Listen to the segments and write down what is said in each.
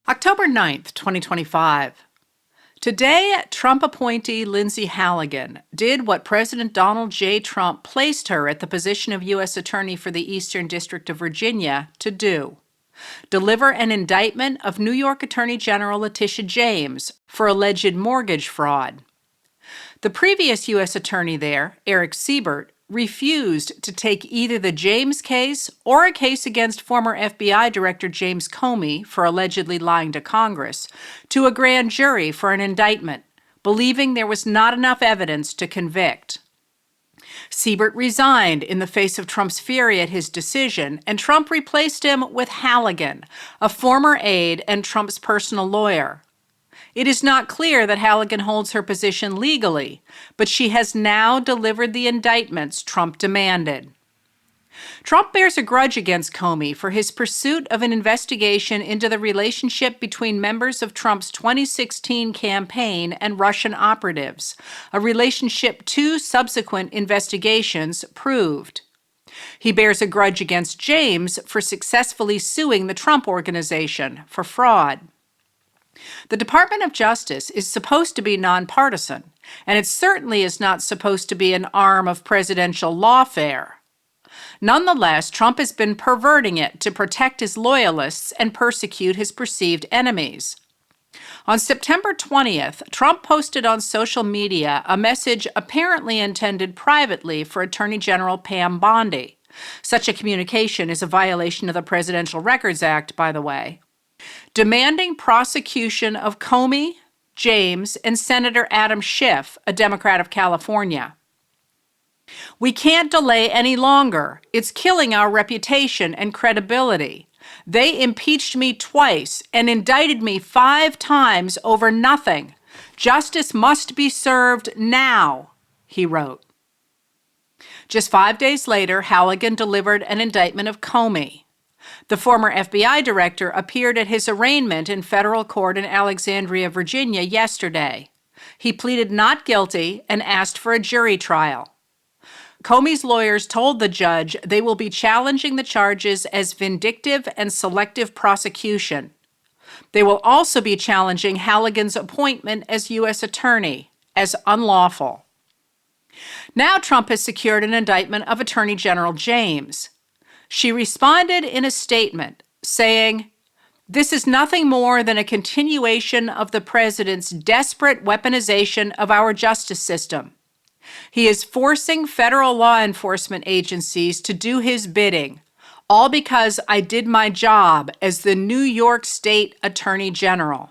October 9th, 2025. Today, Trump appointee Lindsay Halligan did what President Donald J. Trump placed her at the position of U.S. Attorney for the Eastern District of Virginia to do: deliver an indictment of New York Attorney General Letitia James for alleged mortgage fraud. The previous U.S. Attorney there, Eric Siebert, refused to take either the James case or a case against former FBI Director James Comey for allegedly lying to Congress to a grand jury for an indictment, believing there was not enough evidence to convict. Siebert resigned in the face of Trump's fury at his decision, and Trump replaced him with Halligan, a former aide and Trump's personal lawyer. It is not clear that Halligan holds her position legally, but she has now delivered the indictments Trump demanded. Trump bears a grudge against Comey for his pursuit of an investigation into the relationship between members of Trump's 2016 campaign and Russian operatives, a relationship two subsequent investigations proved. He bears a grudge against James for successfully suing the Trump Organization for fraud. The Department of Justice is supposed to be nonpartisan, and it certainly is not supposed to be an arm of presidential lawfare. Nonetheless, Trump has been perverting it to protect his loyalists and persecute his perceived enemies. On September 20th, Trump posted on social media a message apparently intended privately for Attorney General Pam Bondi. Such a communication is a violation of the Presidential Records Act, by the way, demanding prosecution of Comey, James, and Senator Adam Schiff, a Democrat of California. We can't delay any longer. It's killing our reputation and credibility. They impeached me twice and indicted me 5 times over nothing. Justice must be served now, he wrote. Just 5 days later, Halligan delivered an indictment of Comey. The former FBI director appeared at his arraignment in federal court in Alexandria, Virginia, yesterday. He pleaded not guilty and asked for a jury trial. Comey's lawyers told the judge they will be challenging the charges as vindictive and selective prosecution. They will also be challenging Halligan's appointment as U.S. Attorney as unlawful. Now Trump has secured an indictment of Attorney General James. She responded in a statement saying, "This is nothing more than a continuation of the president's desperate weaponization of our justice system. He is forcing federal law enforcement agencies to do his bidding, all because I did my job as the New York State Attorney General.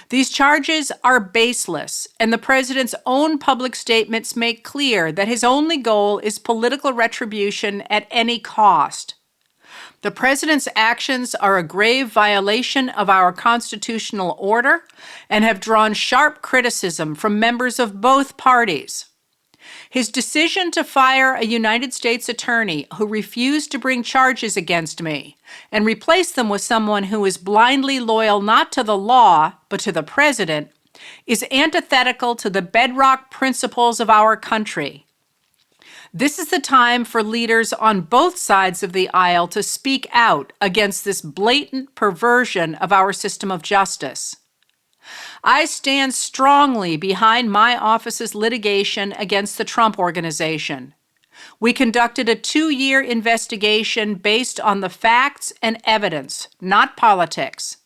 These charges are baseless, and the president's own public statements make clear that his only goal is political retribution at any cost. The president's actions are a grave violation of our constitutional order and have drawn sharp criticism from members of both parties. His decision to fire a United States attorney who refused to bring charges against me and replace them with someone who is blindly loyal not to the law, but to the president, is antithetical to the bedrock principles of our country. This is the time for leaders on both sides of the aisle to speak out against this blatant perversion of our system of justice. I stand strongly behind my office's litigation against the Trump Organization. We conducted a 2-year investigation based on the facts and evidence, not politics.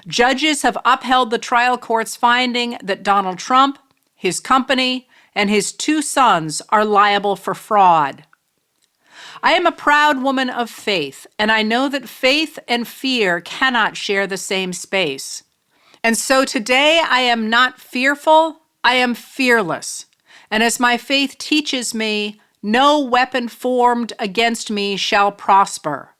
Judges have upheld the trial court's finding that Donald Trump, his company, and his 2 sons are liable for fraud. I am a proud woman of faith, and I know that faith and fear cannot share the same space. And so today I am not fearful, I am fearless. And as my faith teaches me, no weapon formed against me shall prosper.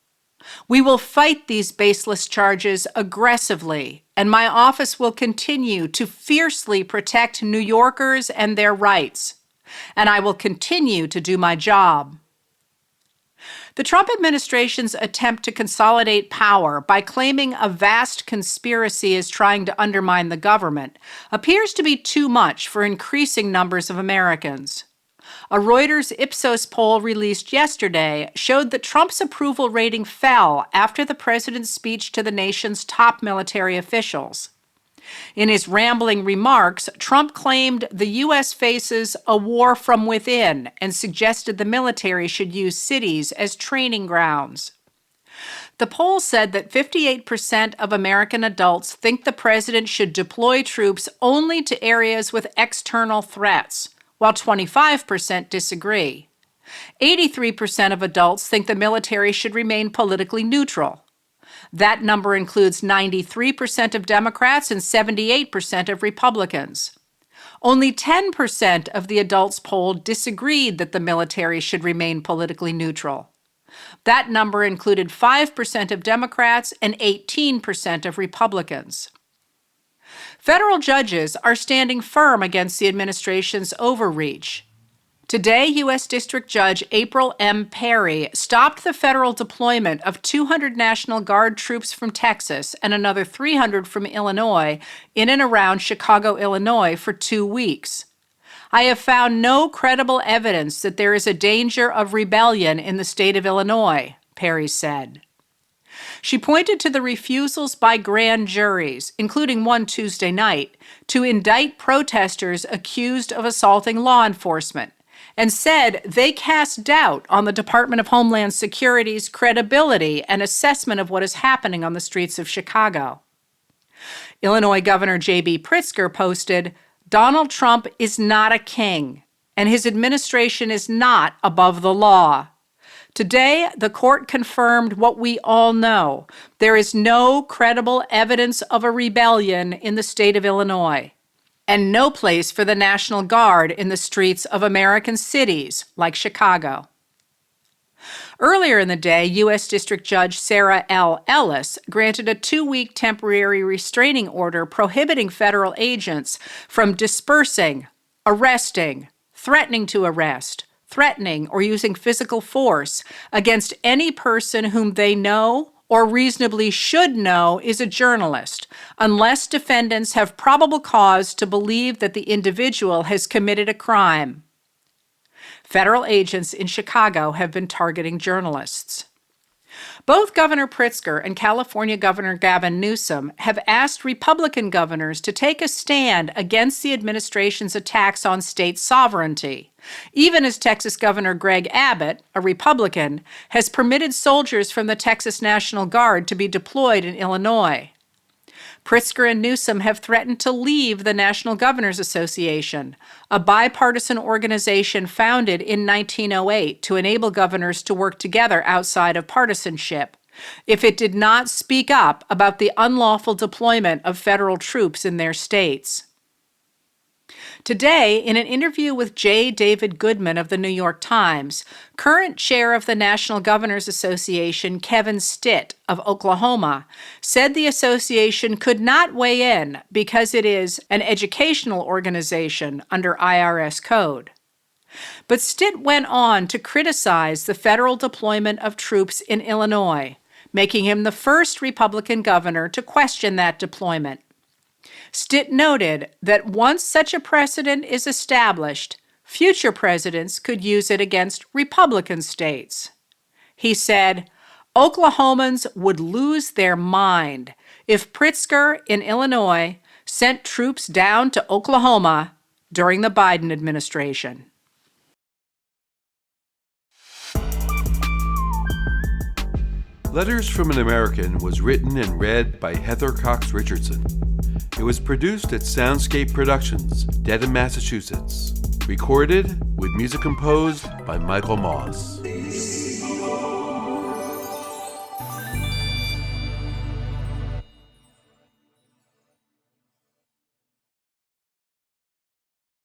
We will fight these baseless charges aggressively, and my office will continue to fiercely protect New Yorkers and their rights. And I will continue to do my job. The Trump administration's attempt to consolidate power by claiming a vast conspiracy is trying to undermine the government appears to be too much for increasing numbers of Americans. A Reuters Ipsos poll released yesterday showed that Trump's approval rating fell after the president's speech to the nation's top military officials. In his rambling remarks, Trump claimed the U.S. faces a war from within and suggested the military should use cities as training grounds. The poll said that 58% of American adults think the president should deploy troops only to areas with external threats, while 25% disagree. 83% of adults think the military should remain politically neutral. That number includes 93% of Democrats and 78% of Republicans. Only 10% of the adults polled disagreed that the military should remain politically neutral. That number included 5% of Democrats and 18% of Republicans. Federal judges are standing firm against the administration's overreach. Today, U.S. District Judge April M. Perry stopped the federal deployment of 200 National Guard troops from Texas and another 300 from Illinois in and around Chicago, Illinois, for 2 weeks. I have found no credible evidence that there is a danger of rebellion in the state of Illinois, Perry said. She pointed to the refusals by grand juries, including one Tuesday night, to indict protesters accused of assaulting law enforcement, and said they cast doubt on the Department of Homeland Security's credibility and assessment of what is happening on the streets of Chicago. Illinois Governor J.B. Pritzker posted, "Donald Trump is not a king, and his administration is not above the law." Today, the court confirmed what we all know. There is no credible evidence of a rebellion in the state of Illinois, and no place for the National Guard in the streets of American cities like Chicago. Earlier in the day, U.S. District Judge Sarah L. Ellis granted a 2-week temporary restraining order prohibiting federal agents from dispersing, arresting, threatening to arrest, threatening, or using physical force against any person whom they know or reasonably should know is a journalist, unless defendants have probable cause to believe that the individual has committed a crime. Federal agents in Chicago have been targeting journalists. Both Governor Pritzker and California Governor Gavin Newsom have asked Republican governors to take a stand against the administration's attacks on state sovereignty, even as Texas Governor Greg Abbott, a Republican, has permitted soldiers from the Texas National Guard to be deployed in Illinois. Pritzker and Newsom have threatened to leave the National Governors Association, a bipartisan organization founded in 1908 to enable governors to work together outside of partisanship, if it did not speak up about the unlawful deployment of federal troops in their states. Today, in an interview with J. David Goodman of the New York Times, current chair of the National Governors Association, Kevin Stitt of Oklahoma, said the association could not weigh in because it is an educational organization under IRS code. But Stitt went on to criticize the federal deployment of troops in Illinois, making him the first Republican governor to question that deployment. Stitt noted that once such a precedent is established, future presidents could use it against Republican states. He said, Oklahomans would lose their mind if Pritzker in Illinois sent troops down to Oklahoma during the Biden administration. Letters from an American was written and read by Heather Cox Richardson. It was produced at Soundscape Productions, Dedham, Massachusetts. Recorded with music composed by Michael Moss.